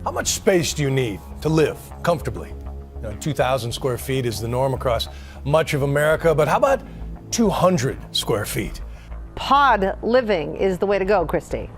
How much space do you need to live comfortably? 2,000 square feet is the norm across much of America, but how about 200 square feet? Pod living is the way to go, Christy.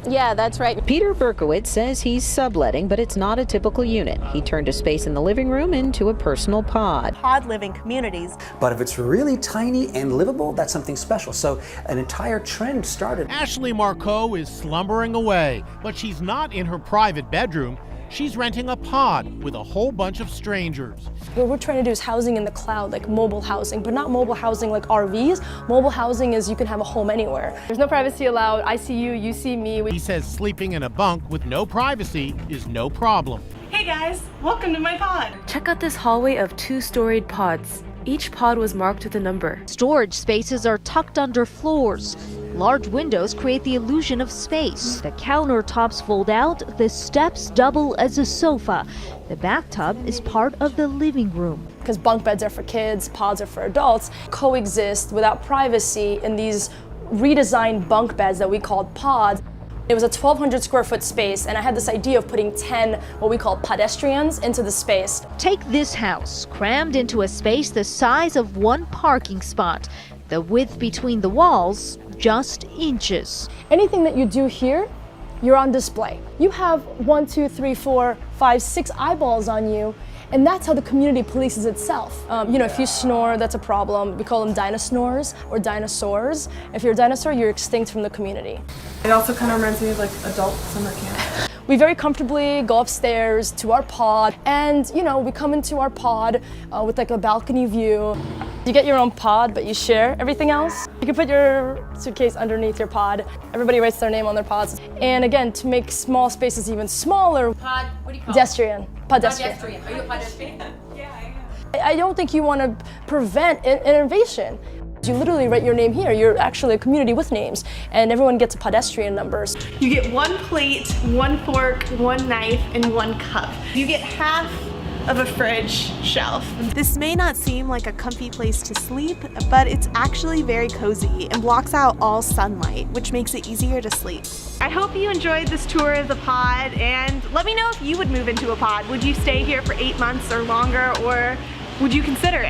Yeah, that's right. Peter Berkowitz says he's subletting, but it's not a typical unit. He turned a space in the living room into a personal pod. Pod living communities. But if it's really tiny and livable, that's something special. So an entire trend started. Ashley Marcoux is slumbering away, but she's not in her private bedroom. She's renting a pod with a whole bunch of strangers. What we're trying to do is housing in the cloud, like mobile housing, but not mobile housing like RVs. Mobile housing is you can have a home anywhere. There's no privacy allowed. I see you, you see me. He says sleeping in a bunk with no privacy is no problem. Hey guys, welcome to my pod. Check out this hallway of 2-storied pods. Each pod was marked with a number. Storage spaces are tucked under floors. Large windows create the illusion of space. The countertops fold out, the steps double as a sofa. The bathtub is part of the living room. Because bunk beds are for kids, pods are for adults, coexist without privacy in these redesigned bunk beds that we called pods. It was a 1,200 square foot space, and I had this idea of putting 10 what we call podestrians into the space. Take this house, crammed into a space the size of one parking spot. The width between the walls, just inches. Anything that you do here, you're on display. You have 1, 2, 3, 4, 5, 6 eyeballs on you, and that's how the community polices itself. If you snore, that's a problem. We call them dinosaurs or dinosaurs. If you're a dinosaur, you're extinct from the community. It also kind of reminds me of like adult summer camp. We very comfortably go upstairs to our pod, and we come into our pod with like a balcony view. You get your own pod, but you share everything else. You can put your suitcase underneath your pod. Everybody writes their name on their pods. And again, to make small spaces even smaller. Pod, what do you call it? Pedestrian. Pedestrian. Pedestrian. Are you a pedestrian? Yeah, I am. I don't think you want to prevent innovation. You literally write your name here. You're actually a community with names, and everyone gets a pedestrian numbers. You get 1 plate, 1 fork, 1 knife, and 1 cup. You get half of a fridge shelf. This may not seem like a comfy place to sleep, but it's actually very cozy and blocks out all sunlight, which makes it easier to sleep. I hope you enjoyed this tour of the pod, and let me know if you would move into a pod. Would you stay here for 8 months or longer, or would you consider it?